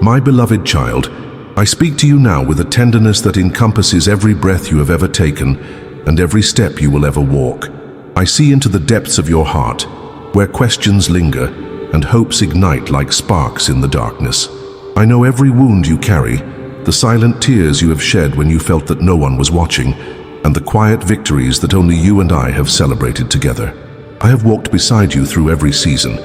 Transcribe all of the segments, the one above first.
My beloved child, I speak to you now with a tenderness that encompasses every breath you have ever taken and every step you will ever walk. I see into the depths of your heart, where questions linger and hopes ignite like sparks in the darkness. I know every wound you carry, the silent tears you have shed when you felt that no one was watching, and the quiet victories that only you and I have celebrated together. I have walked beside you through every season,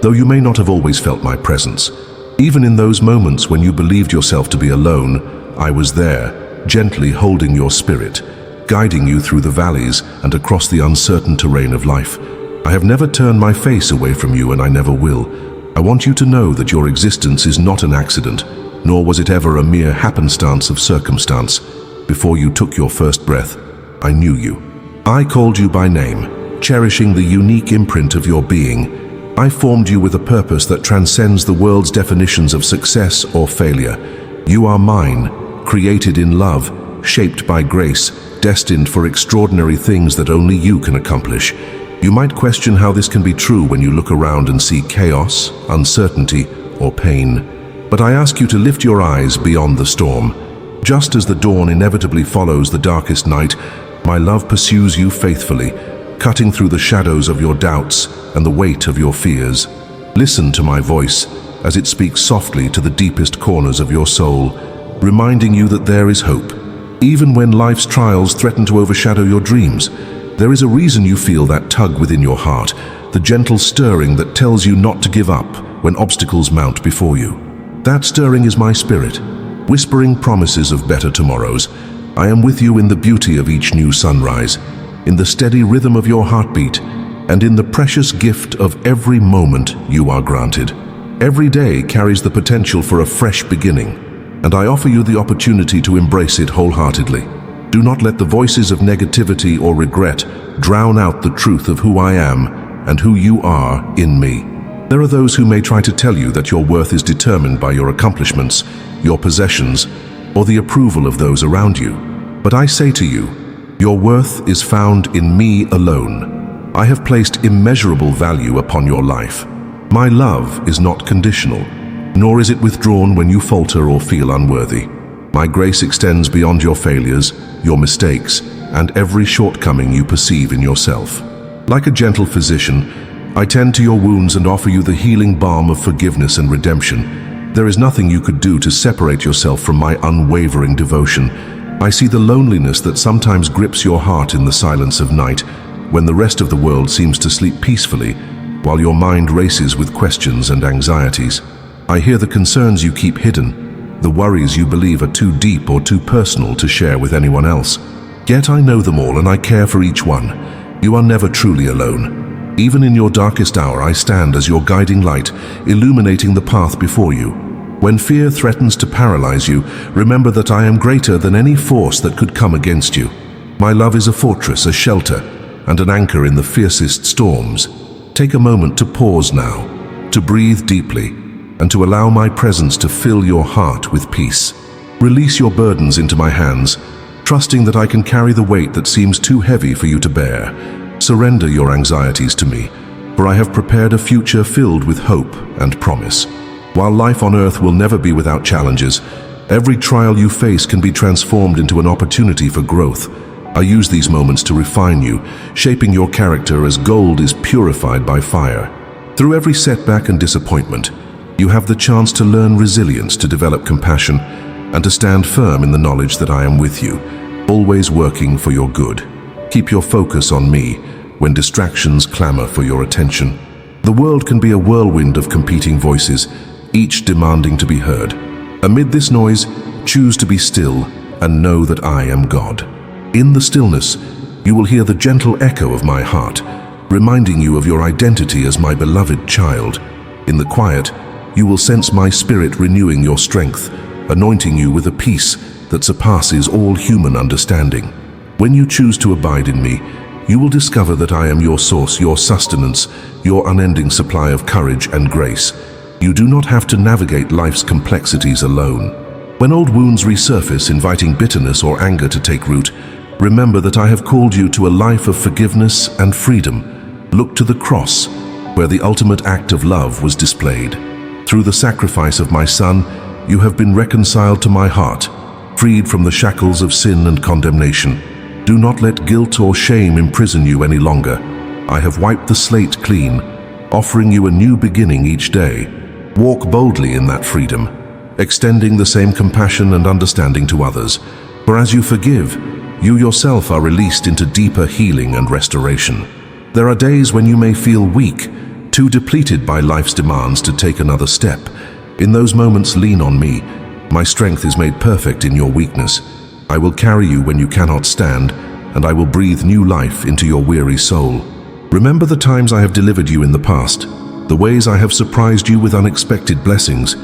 though you may not have always felt my presence. Even in those moments when you believed yourself to be alone, I was there, gently holding your spirit, guiding you through the valleys and across the uncertain terrain of life. I have never turned my face away from you, and I never will. I want you to know that your existence is not an accident, nor was it ever a mere happenstance of circumstance. Before you took your first breath, I knew you. I called you by name, cherishing the unique imprint of your being. I formed you with a purpose that transcends the world's definitions of success or failure. You are mine, created in love, shaped by grace, destined for extraordinary things that only you can accomplish. You might question how this can be true when you look around and see chaos, uncertainty, or pain. But I ask you to lift your eyes beyond the storm. Just as the dawn inevitably follows the darkest night, my love pursues you faithfully, cutting through the shadows of your doubts and the weight of your fears. Listen to my voice as it speaks softly to the deepest corners of your soul, reminding you that there is hope. Even when life's trials threaten to overshadow your dreams, there is a reason you feel that tug within your heart, the gentle stirring that tells you not to give up when obstacles mount before you. That stirring is my spirit, whispering promises of better tomorrows. I am with you in the beauty of each new sunrise, in the steady rhythm of your heartbeat, and in the precious gift of every moment you are granted. Every day carries the potential for a fresh beginning, and I offer you the opportunity to embrace it wholeheartedly. Do not let the voices of negativity or regret drown out the truth of who I am and who you are in me. There are those who may try to tell you that your worth is determined by your accomplishments, your possessions, or the approval of those around you. But I say to you, your worth is found in me alone. I have placed immeasurable value upon your life. My love is not conditional, nor is it withdrawn when you falter or feel unworthy. My grace extends beyond your failures, your mistakes, and every shortcoming you perceive in yourself. Like a gentle physician, I tend to your wounds and offer you the healing balm of forgiveness and redemption. There is nothing you could do to separate yourself from my unwavering devotion. I see the loneliness that sometimes grips your heart in the silence of night, when the rest of the world seems to sleep peacefully, while your mind races with questions and anxieties. I hear the concerns you keep hidden, the worries you believe are too deep or too personal to share with anyone else. Yet I know them all, and I care for each one. You are never truly alone. Even in your darkest hour, I stand as your guiding light, illuminating the path before you. When fear threatens to paralyze you, remember that I am greater than any force that could come against you. My love is a fortress, a shelter, and an anchor in the fiercest storms. Take a moment to pause now, to breathe deeply, and to allow my presence to fill your heart with peace. Release your burdens into my hands, trusting that I can carry the weight that seems too heavy for you to bear. Surrender your anxieties to me, for I have prepared a future filled with hope and promise. While life on earth will never be without challenges, every trial you face can be transformed into an opportunity for growth. I use these moments to refine you, shaping your character as gold is purified by fire. Through every setback and disappointment, you have the chance to learn resilience, to develop compassion, and to stand firm in the knowledge that I am with you, always working for your good. Keep your focus on me when distractions clamor for your attention. The world can be a whirlwind of competing voices, each demanding to be heard. Amid this noise, choose to be still and know that I am God. In the stillness, you will hear the gentle echo of my heart, reminding you of your identity as my beloved child. In the quiet, you will sense my spirit renewing your strength, anointing you with a peace that surpasses all human understanding. When you choose to abide in me, you will discover that I am your source, your sustenance, your unending supply of courage and grace. You do not have to navigate life's complexities alone. When old wounds resurface, inviting bitterness or anger to take root, remember that I have called you to a life of forgiveness and freedom. Look to the cross, where the ultimate act of love was displayed. Through the sacrifice of my Son, you have been reconciled to my heart, freed from the shackles of sin and condemnation. Do not let guilt or shame imprison you any longer. I have wiped the slate clean, offering you a new beginning each day. Walk boldly in that freedom, extending the same compassion and understanding to others. For as you forgive, you yourself are released into deeper healing and restoration. There are days when you may feel weak, too depleted by life's demands to take another step. In those moments, lean on me. My strength is made perfect in your weakness. I will carry you when you cannot stand, and I will breathe new life into your weary soul. Remember the times I have delivered you in the past, the ways I have surprised you with unexpected blessings,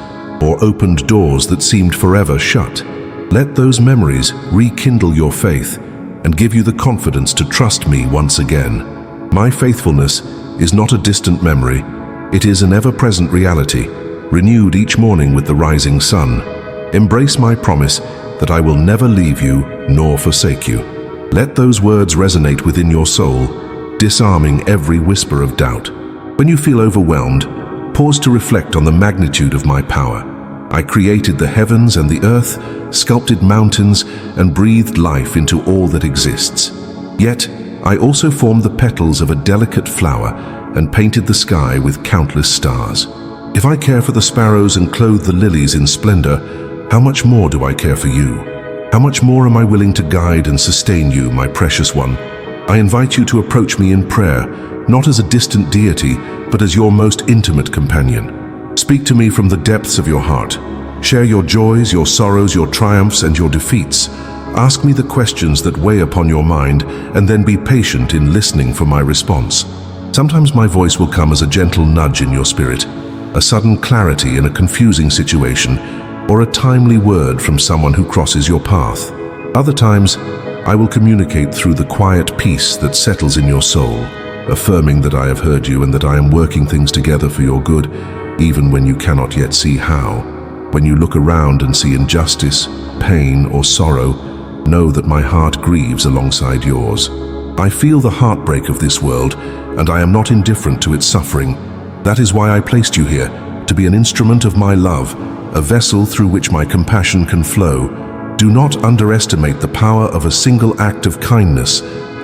or opened doors that seemed forever shut. Let those memories rekindle your faith and give you the confidence to trust me once again. My faithfulness is not a distant memory. It is an ever-present reality, renewed each morning with the rising sun. Embrace my promise that I will never leave you nor forsake you. Let those words resonate within your soul, disarming every whisper of doubt. When you feel overwhelmed, pause to reflect on the magnitude of my power. I created the heavens and the earth, sculpted mountains, and breathed life into all that exists. Yet, I also formed the petals of a delicate flower and painted the sky with countless stars. If I care for the sparrows and clothe the lilies in splendor, how much more do I care for you? How much more am I willing to guide and sustain you, my precious one? I invite you to approach me in prayer, not as a distant deity, but as your most intimate companion. Speak to me from the depths of your heart. Share your joys, your sorrows, your triumphs, and your defeats. Ask me the questions that weigh upon your mind, and then be patient in listening for my response. Sometimes my voice will come as a gentle nudge in your spirit, a sudden clarity in a confusing situation, or a timely word from someone who crosses your path. Other times, I will communicate through the quiet peace that settles in your soul, affirming that I have heard you and that I am working things together for your good, even when you cannot yet see how. When you look around and see injustice, pain, or sorrow, know that my heart grieves alongside yours. I feel the heartbreak of this world, and I am not indifferent to its suffering. That is why I placed you here, to be an instrument of my love, a vessel through which my compassion can flow. Do not underestimate the power of a single act of kindness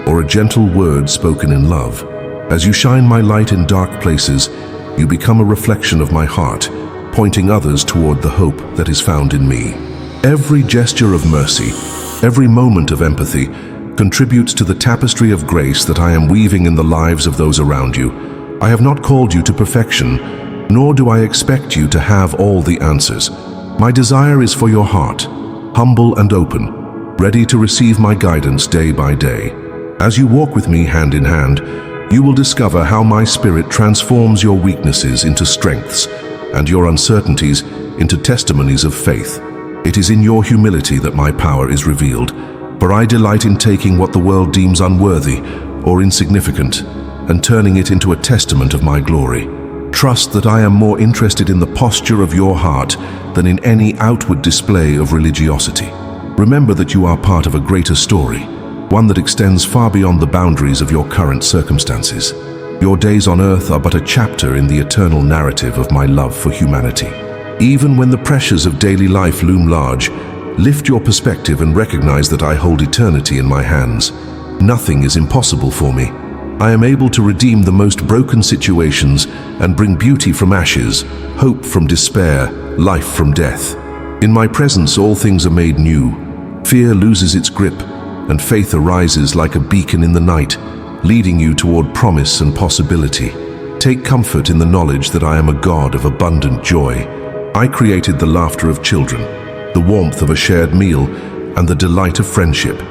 or a gentle word spoken in love. As you shine my light in dark places, you become a reflection of my heart, pointing others toward the hope that is found in me. Every gesture of mercy, every moment of empathy, contributes to the tapestry of grace that I am weaving in the lives of those around you. I have not called you to perfection, nor do I expect you to have all the answers. My desire is for your heart, humble and open, ready to receive my guidance day by day. As you walk with me hand in hand, you will discover how my spirit transforms your weaknesses into strengths and your uncertainties into testimonies of faith. It is in your humility that my power is revealed, for I delight in taking what the world deems unworthy or insignificant and turning it into a testament of my glory. Trust that I am more interested in the posture of your heart than in any outward display of religiosity. Remember that you are part of a greater story, one that extends far beyond the boundaries of your current circumstances. Your days on earth are but a chapter in the eternal narrative of my love for humanity. Even when the pressures of daily life loom large, lift your perspective and recognize that I hold eternity in my hands. Nothing is impossible for me. I am able to redeem the most broken situations and bring beauty from ashes, hope from despair, life from death. In my presence, all things are made new. Fear loses its grip, and faith arises like a beacon in the night, leading you toward promise and possibility. Take comfort in the knowledge that I am a God of abundant joy. I created the laughter of children, the warmth of a shared meal, and the delight of friendship.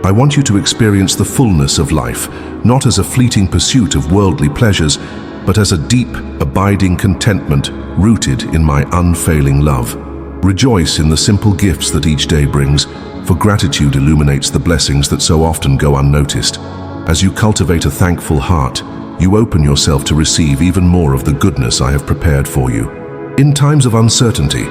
I want you to experience the fullness of life, not as a fleeting pursuit of worldly pleasures, but as a deep, abiding contentment rooted in my unfailing love. Rejoice in the simple gifts that each day brings, for gratitude illuminates the blessings that so often go unnoticed. As you cultivate a thankful heart, you open yourself to receive even more of the goodness I have prepared for you. In times of uncertainty,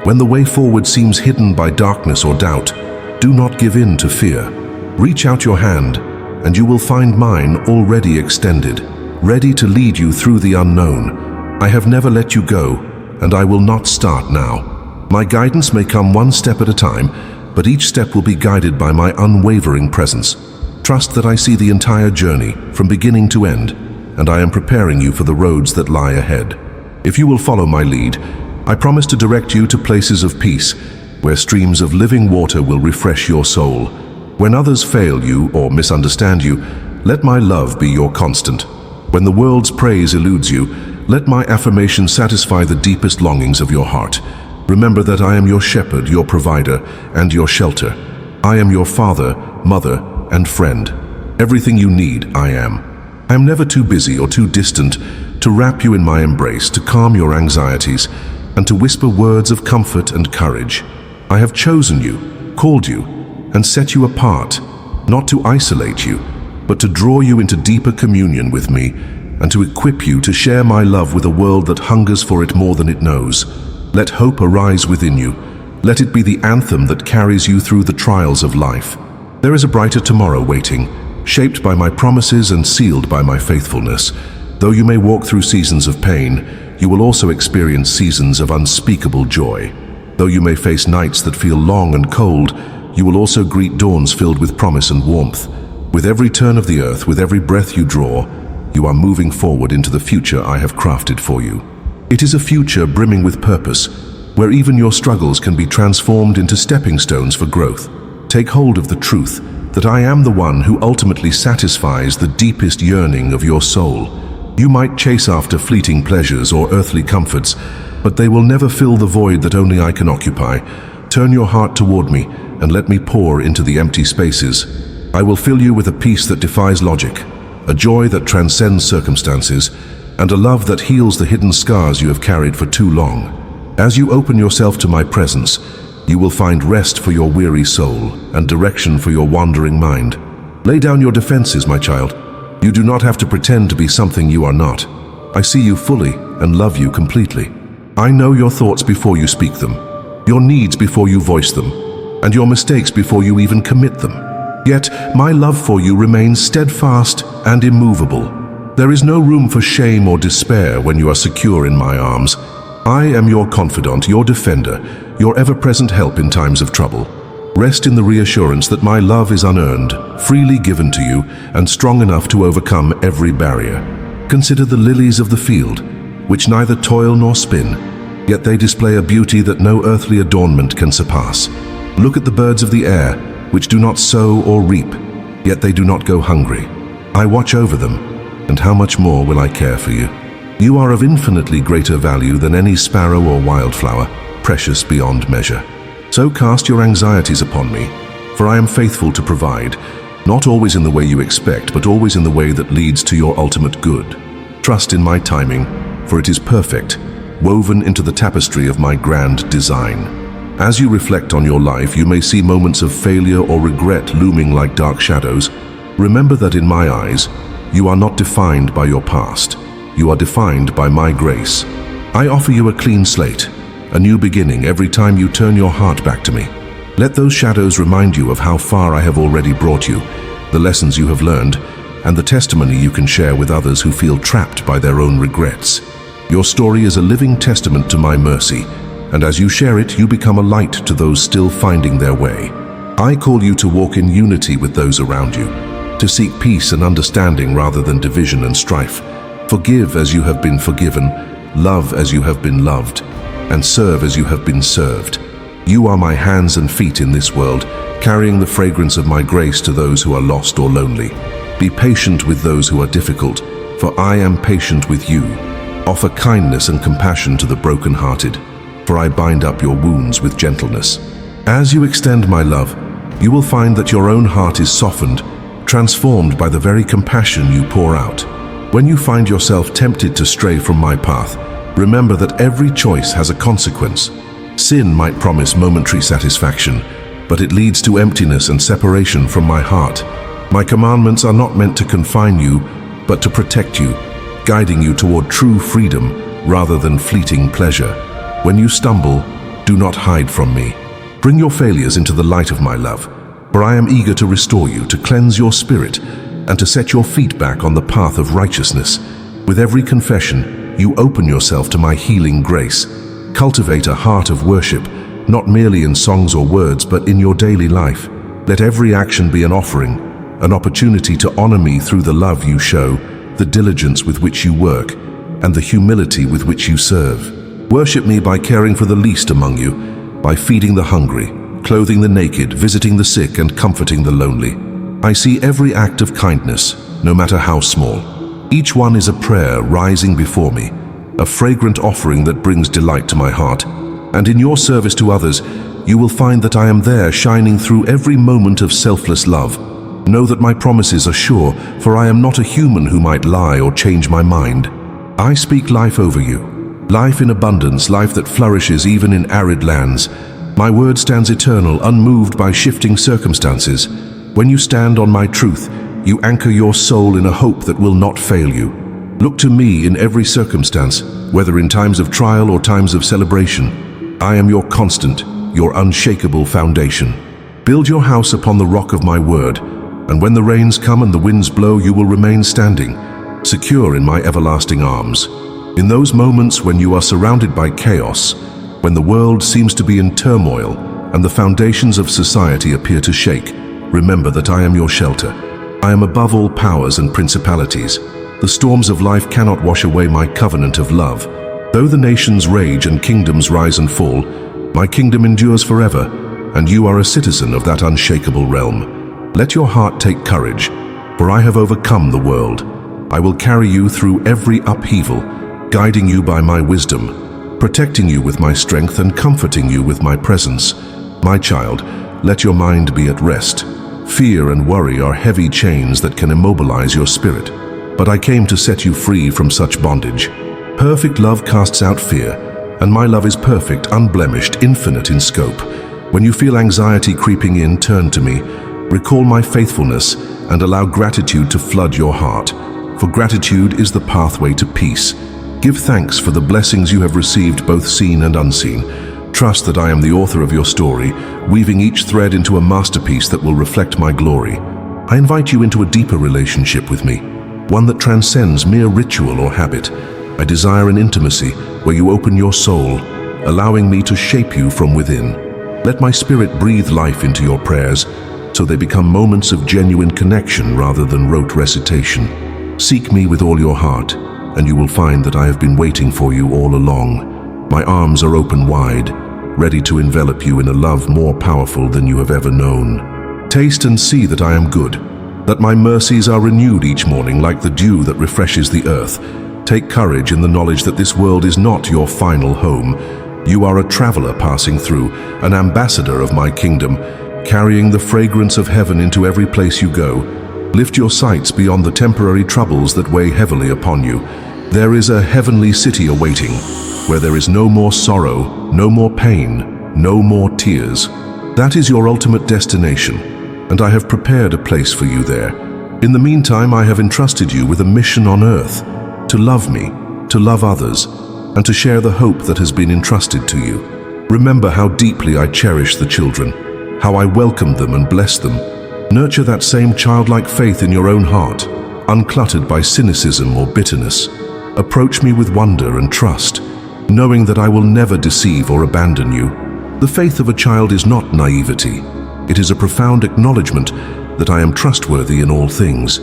when the way forward seems hidden by darkness or doubt, do not give in to fear. Reach out your hand, and you will find mine already extended, ready to lead you through the unknown. I have never let you go, and I will not start now. My guidance may come one step at a time, but each step will be guided by my unwavering presence. Trust that I see the entire journey, from beginning to end, and I am preparing you for the roads that lie ahead. If you will follow my lead, I promise to direct you to places of peace, where streams of living water will refresh your soul. When others fail you or misunderstand you, let my love be your constant. When the world's praise eludes you, let my affirmation satisfy the deepest longings of your heart. Remember that I am your shepherd, your provider, and your shelter. I am your father, mother, and friend. Everything you need, I am. I am never too busy or too distant to wrap you in my embrace, to calm your anxieties, and to whisper words of comfort and courage. I have chosen you, called you, and set you apart, not to isolate you, but to draw you into deeper communion with me, and to equip you to share my love with a world that hungers for it more than it knows. Let hope arise within you. Let it be the anthem that carries you through the trials of life. There is a brighter tomorrow waiting, shaped by my promises and sealed by my faithfulness. Though you may walk through seasons of pain, you will also experience seasons of unspeakable joy. Though you may face nights that feel long and cold, you will also greet dawns filled with promise and warmth. With every turn of the earth, with every breath you draw, you are moving forward into the future I have crafted for you. It is a future brimming with purpose, where even your struggles can be transformed into stepping stones for growth. Take hold of the truth that I am the one who ultimately satisfies the deepest yearning of your soul. You might chase after fleeting pleasures or earthly comforts, but they will never fill the void that only I can occupy. Turn your heart toward me and let me pour into the empty spaces. I will fill you with a peace that defies logic, a joy that transcends circumstances, and a love that heals the hidden scars you have carried for too long. As you open yourself to my presence, you will find rest for your weary soul and direction for your wandering mind. Lay down your defenses, my child. You do not have to pretend to be something you are not. I see you fully and love you completely. I know your thoughts before you speak them, your needs before you voice them, and your mistakes before you even commit them. Yet my love for you remains steadfast and immovable. There is no room for shame or despair when you are secure in my arms. I am your confidant, your defender, your ever-present help in times of trouble. Rest in the reassurance that my love is unearned, freely given to you, and strong enough to overcome every barrier. Consider the lilies of the field, which neither toil nor spin, yet they display a beauty that no earthly adornment can surpass. Look at the birds of the air, which do not sow or reap, yet they do not go hungry. I watch over them, and how much more will I care for you? You are of infinitely greater value than any sparrow or wildflower, precious beyond measure. So cast your anxieties upon me, for I am faithful to provide, not always in the way you expect, but always in the way that leads to your ultimate good. Trust in my timing, for it is perfect, woven into the tapestry of my grand design. As you reflect on your life, you may see moments of failure or regret looming like dark shadows. Remember that in my eyes, you are not defined by your past. You are defined by my grace. I offer you a clean slate, a new beginning every time you turn your heart back to me. Let those shadows remind you of how far I have already brought you, the lessons you have learned, and the testimony you can share with others who feel trapped by their own regrets. Your story is a living testament to my mercy, and as you share it, you become a light to those still finding their way. I call you to walk in unity with those around you, to seek peace and understanding rather than division and strife. Forgive as you have been forgiven, love as you have been loved, and serve as you have been served. You are my hands and feet in this world, carrying the fragrance of my grace to those who are lost or lonely. Be patient with those who are difficult, for I am patient with you. Offer kindness and compassion to the brokenhearted, for I bind up your wounds with gentleness. As you extend my love, you will find that your own heart is softened, transformed by the very compassion you pour out. When you find yourself tempted to stray from my path, remember that every choice has a consequence. Sin might promise momentary satisfaction, but it leads to emptiness and separation from my heart. My commandments are not meant to confine you, but to protect you, guiding you toward true freedom rather than fleeting pleasure. When you stumble, do not hide from me. Bring your failures into the light of my love, for I am eager to restore you, to cleanse your spirit, and to set your feet back on the path of righteousness. With every confession, you open yourself to my healing grace. Cultivate a heart of worship, not merely in songs or words, but in your daily life. Let every action be an offering, an opportunity to honor me through the love you show, the diligence with which you work, and the humility with which you serve. Worship me by caring for the least among you, by feeding the hungry, clothing the naked, visiting the sick, and comforting the lonely. I see every act of kindness, no matter how small. Each one is a prayer rising before me, a fragrant offering that brings delight to my heart. And in your service to others, you will find that I am there, shining through every moment of selfless love. Know that my promises are sure, for I am not a human who might lie or change my mind. I speak life over you, life in abundance, life that flourishes even in arid lands. My word stands eternal, unmoved by shifting circumstances. When you stand on my truth, you anchor your soul in a hope that will not fail you. Look to me in every circumstance, whether in times of trial or times of celebration. I am your constant, your unshakable foundation. Build your house upon the rock of my word, and when the rains come and the winds blow, you will remain standing, secure in my everlasting arms. In those moments when you are surrounded by chaos, when the world seems to be in turmoil and the foundations of society appear to shake, remember that I am your shelter. I am above all powers and principalities. The storms of life cannot wash away my covenant of love. Though the nations rage and kingdoms rise and fall, my kingdom endures forever, and you are a citizen of that unshakable realm. Let your heart take courage, for I have overcome the world. I will carry you through every upheaval, guiding you by my wisdom, protecting you with my strength and comforting you with my presence. My child, let your mind be at rest. Fear and worry are heavy chains that can immobilize your spirit, but I came to set you free from such bondage. Perfect love casts out fear, and my love is perfect, unblemished, infinite in scope. When you feel anxiety creeping in, turn to me. Recall my faithfulness and allow gratitude to flood your heart, for gratitude is the pathway to peace. Give thanks for the blessings you have received, both seen and unseen. Trust that I am the author of your story, weaving each thread into a masterpiece that will reflect my glory. I invite you into a deeper relationship with me, one that transcends mere ritual or habit. I desire an intimacy where you open your soul, allowing me to shape you from within. Let my spirit breathe life into your prayers, so they become moments of genuine connection rather than rote recitation. Seek me with all your heart, and you will find that I have been waiting for you all along. My arms are open wide, ready to envelop you in a love more powerful than you have ever known. Taste and see that I am good, that my mercies are renewed each morning like the dew that refreshes the earth. Take courage in the knowledge that this world is not your final home. You are a traveler passing through, an ambassador of my kingdom, carrying the fragrance of heaven into every place you go. Lift your sights beyond the temporary troubles that weigh heavily upon you. There is a heavenly city awaiting, where there is no more sorrow, no more pain, no more tears. That is your ultimate destination, and I have prepared a place for you there. In the meantime, I have entrusted you with a mission on earth, to love me, to love others, and to share the hope that has been entrusted to you. Remember how deeply I cherish the children, how I welcome them and bless them. Nurture that same childlike faith in your own heart, uncluttered by cynicism or bitterness. Approach me with wonder and trust, knowing that I will never deceive or abandon you. The faith of a child is not naivety. It is a profound acknowledgement that I am trustworthy in all things.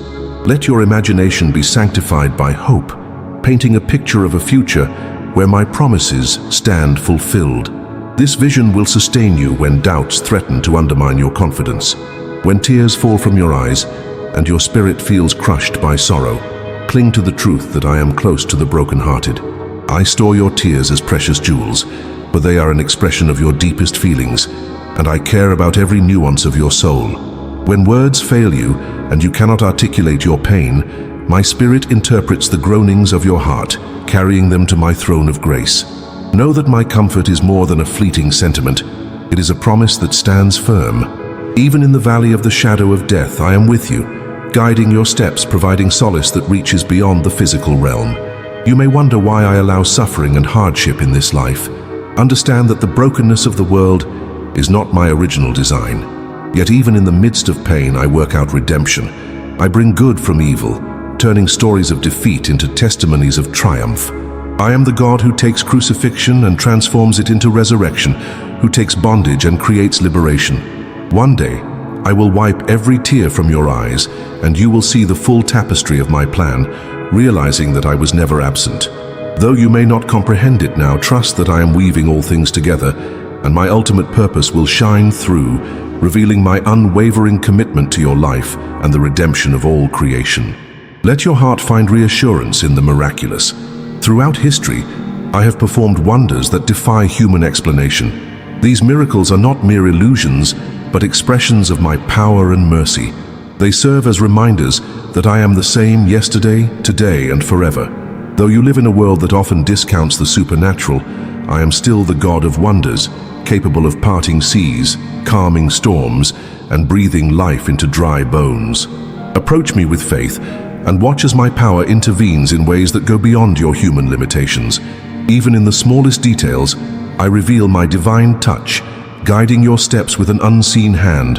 Let your imagination be sanctified by hope, painting a picture of a future where my promises stand fulfilled. This vision will sustain you when doubts threaten to undermine your confidence. When tears fall from your eyes and your spirit feels crushed by sorrow, cling to the truth that I am close to the brokenhearted. I store your tears as precious jewels, for they are an expression of your deepest feelings, and I care about every nuance of your soul. When words fail you and you cannot articulate your pain, my spirit interprets the groanings of your heart, carrying them to my throne of grace. Know that my comfort is more than a fleeting sentiment. It is a promise that stands firm. Even in the valley of the shadow of death, I am with you, guiding your steps, providing solace that reaches beyond the physical realm. You may wonder why I allow suffering and hardship in this life. Understand that the brokenness of the world is not my original design. Yet even in the midst of pain, I work out redemption. I bring good from evil, turning stories of defeat into testimonies of triumph. I am the God who takes crucifixion and transforms it into resurrection, who takes bondage and creates liberation. One day, I will wipe every tear from your eyes, and you will see the full tapestry of my plan, realizing that I was never absent. Though you may not comprehend it now, trust that I am weaving all things together, and my ultimate purpose will shine through, revealing my unwavering commitment to your life and the redemption of all creation. Let your heart find reassurance in the miraculous. Throughout history, I have performed wonders that defy human explanation. These miracles are not mere illusions, but expressions of my power and mercy. They serve as reminders that I am the same yesterday, today, and forever. Though you live in a world that often discounts the supernatural, I am still the God of wonders, capable of parting seas, calming storms, and breathing life into dry bones. Approach me with faith, and watch as my power intervenes in ways that go beyond your human limitations. Even in the smallest details, I reveal my divine touch, guiding your steps with an unseen hand.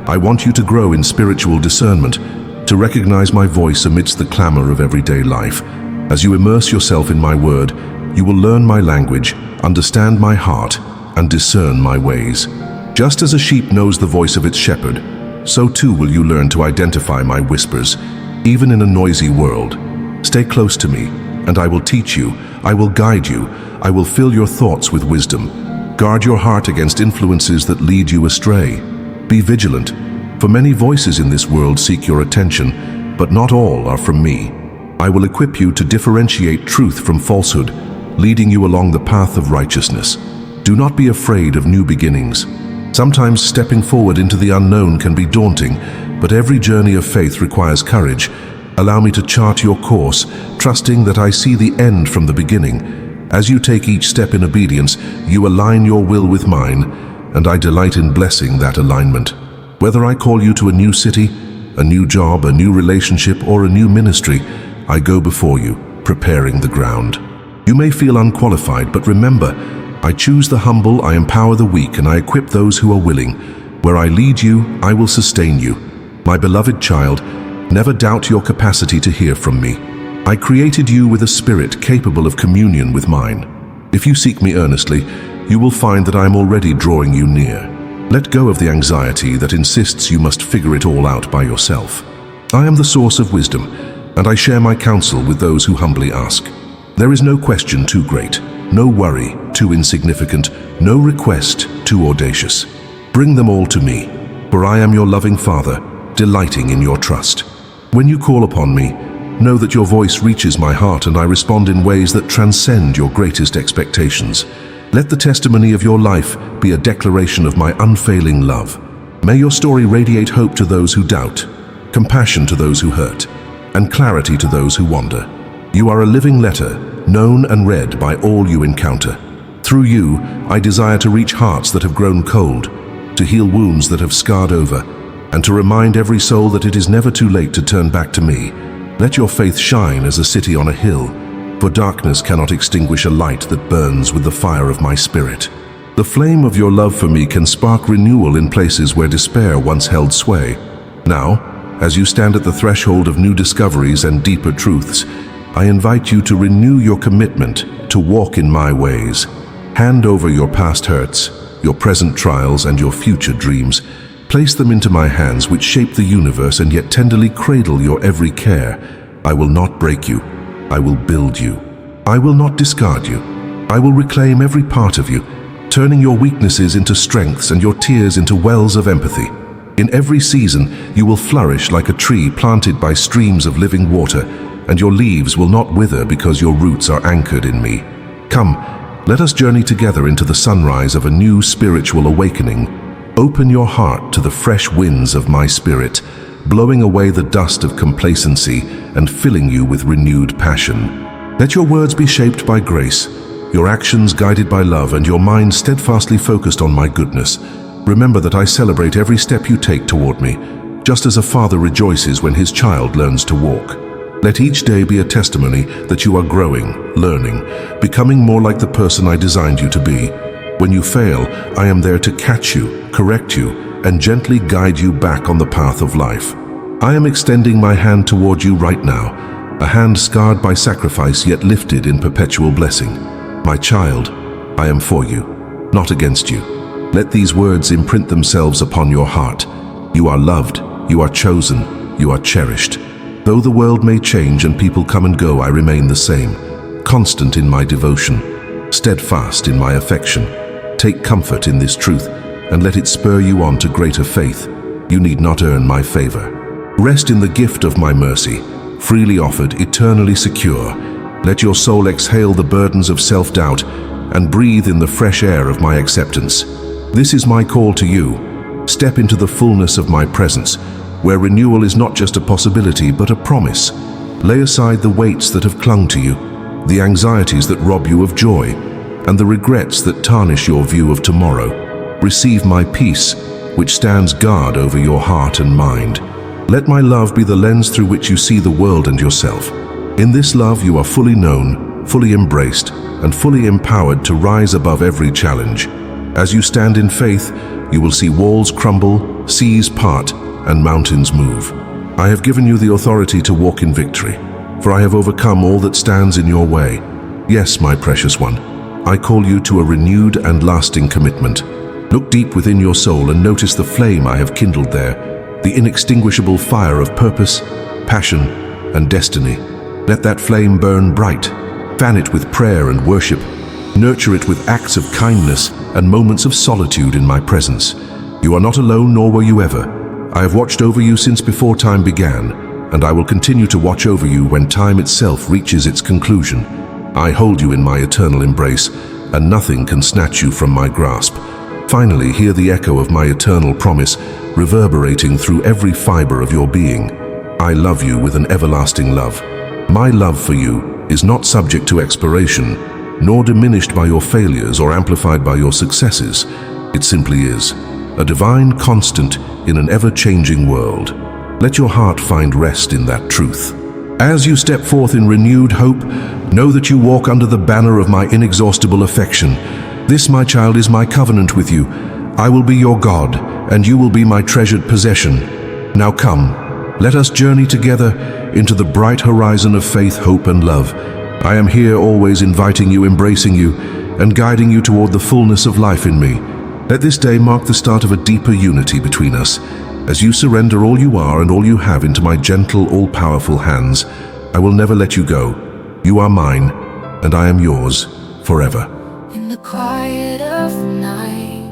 I want you to grow in spiritual discernment, to recognize my voice amidst the clamor of everyday life. As you immerse yourself in my word, you will learn my language, understand my heart, and discern my ways. Just as a sheep knows the voice of its shepherd, so too will you learn to identify my whispers, even in a noisy world. Stay close to me, and I will teach you, I will guide you, I will fill your thoughts with wisdom. Guard your heart against influences that lead you astray. Be vigilant, for many voices in this world seek your attention, but not all are from me. I will equip you to differentiate truth from falsehood, leading you along the path of righteousness. Do not be afraid of new beginnings. Sometimes stepping forward into the unknown can be daunting, but every journey of faith requires courage. Allow me to chart your course, trusting that I see the end from the beginning. As you take each step in obedience, you align your will with mine, and I delight in blessing that alignment. Whether I call you to a new city, a new job, a new relationship, or a new ministry, I go before you, preparing the ground. You may feel unqualified, but remember, I choose the humble, I empower the weak, and I equip those who are willing. Where I lead you, I will sustain you. My beloved child, never doubt your capacity to hear from me. I created you with a spirit capable of communion with mine. If you seek me earnestly, you will find that I am already drawing you near. Let go of the anxiety that insists you must figure it all out by yourself. I am the source of wisdom, and I share my counsel with those who humbly ask. There is no question too great, no worry too insignificant, no request too audacious. Bring them all to me, for I am your loving Father, delighting in your trust. When you call upon me, know that your voice reaches my heart and I respond in ways that transcend your greatest expectations. Let the testimony of your life be a declaration of my unfailing love. May your story radiate hope to those who doubt, compassion to those who hurt, and clarity to those who wander. You are a living letter, known and read by all you encounter. Through you, I desire to reach hearts that have grown cold, to heal wounds that have scarred over, and to remind every soul that it is never too late to turn back to me. Let your faith shine as a city on a hill, for darkness cannot extinguish a light that burns with the fire of my spirit. The flame of your love for me can spark renewal in places where despair once held sway. Now, as you stand at the threshold of new discoveries and deeper truths, I invite you to renew your commitment to walk in my ways. Hand over your past hurts, your present trials, and your future dreams. Place them into my hands, which shape the universe and yet tenderly cradle your every care. I will not break you. I will build you. I will not discard you. I will reclaim every part of you, turning your weaknesses into strengths and your tears into wells of empathy. In every season, you will flourish like a tree planted by streams of living water, and your leaves will not wither because your roots are anchored in me. Come, let us journey together into the sunrise of a new spiritual awakening. Open your heart to the fresh winds of my spirit, blowing away the dust of complacency and filling you with renewed passion. Let your words be shaped by grace, your actions guided by love, and your mind steadfastly focused on my goodness. Remember that I celebrate every step you take toward me, just as a father rejoices when his child learns to walk. Let each day be a testimony that you are growing, learning, becoming more like the person I designed you to be. When you fail, I am there to catch you, correct you, and gently guide you back on the path of life. I am extending my hand toward you right now, a hand scarred by sacrifice yet lifted in perpetual blessing. My child, I am for you, not against you. Let these words imprint themselves upon your heart. You are loved, you are chosen, you are cherished. Though the world may change and people come and go, I remain the same, constant in my devotion, steadfast in my affection. Take comfort in this truth and let it spur you on to greater faith. You need not earn my favor. Rest in the gift of my mercy, freely offered, eternally secure. Let your soul exhale the burdens of self-doubt and breathe in the fresh air of my acceptance. This is my call to you. Step into the fullness of my presence, where renewal is not just a possibility but a promise. Lay aside the weights that have clung to you, the anxieties that rob you of joy, and the regrets that tarnish your view of tomorrow. Receive my peace, which stands guard over your heart and mind. Let my love be the lens through which you see the world and yourself. In this love you are fully known, fully embraced, and fully empowered to rise above every challenge. As you stand in faith, you will see walls crumble, seas part, and mountains move. I have given you the authority to walk in victory, for I have overcome all that stands in your way. Yes, my precious one, I call you to a renewed and lasting commitment. Look deep within your soul and notice the flame I have kindled there, the inextinguishable fire of purpose, passion, and destiny. Let that flame burn bright. Fan it with prayer and worship. Nurture it with acts of kindness and moments of solitude in my presence. You are not alone, nor were you ever. I have watched over you since before time began, and I will continue to watch over you when time itself reaches its conclusion. I hold you in my eternal embrace, and nothing can snatch you from my grasp. Finally, hear the echo of my eternal promise reverberating through every fiber of your being. I love you with an everlasting love. My love for you is not subject to expiration, nor diminished by your failures or amplified by your successes. It simply is, a divine constant in an ever-changing world. Let your heart find rest in that truth. As you step forth in renewed hope, know that you walk under the banner of my inexhaustible affection. This, my child, is my covenant with you. I will be your God, and you will be my treasured possession. Now come, let us journey together into the bright horizon of faith, hope, and love. I am here always inviting you, embracing you, and guiding you toward the fullness of life in me. Let this day mark the start of a deeper unity between us. As you surrender all you are and all you have into my gentle, all-powerful hands, I will never let you go. You are mine, and I am yours forever. In the quiet of night,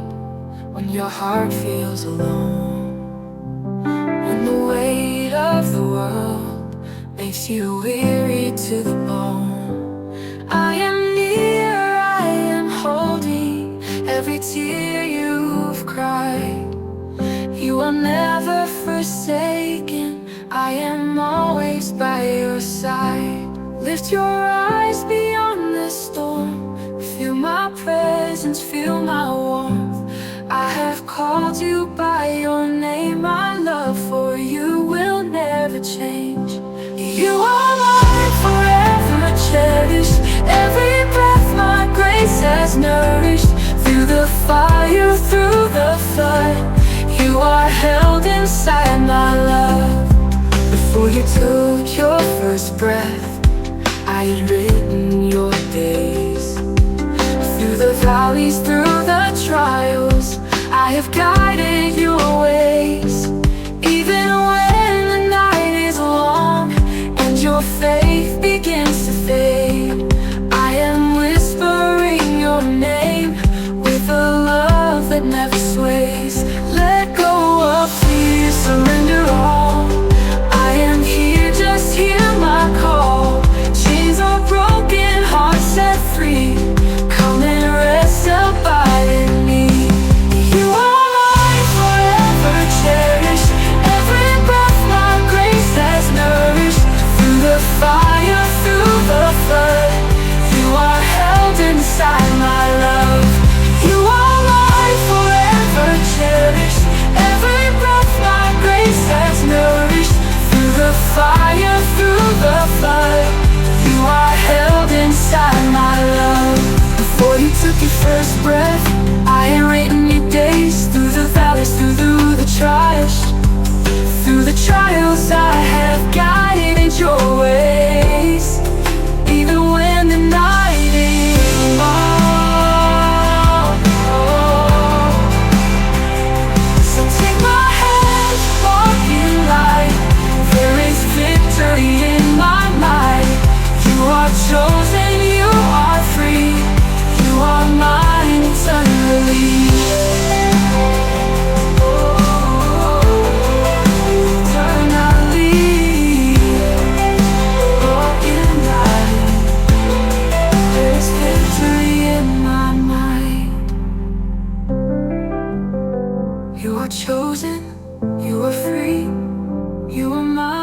when your heart feels alone, when the weight of the world makes you weary to the bone, I am near, I am holding every tear you've cried. You are never forsaken, I am always by your side. Lift your eyes beyond the storm, feel my presence, feel my warmth. I have called you by your name, my love for you will never change. You are mine, forever cherished. Every breath my grace has nourished. Through the fire, through the flood, you are held inside my love. Before you took your first breath, I had written your days. Through the valleys, through the trials, I have guided your ways. Even when the night is long and your faith begins to fade, I am whispering your name with a love that never sways. Let go of fear, surrender all. I am here, just hear my call. Chains are broken, hearts set free. Come and rest, abide in me. You are mine, forever cherished. Every breath my grace has nourished. Through the fire, through the flood, you are held inside my love. You are mine, forever cherished. Every breath my grace has nourished. Through the fire, through the flood, you are held inside my love. Before you took your first breath, I had written your days. Through the valleys, through the trials, through the trials I have guided your way. You are chosen, you are free, you are mine.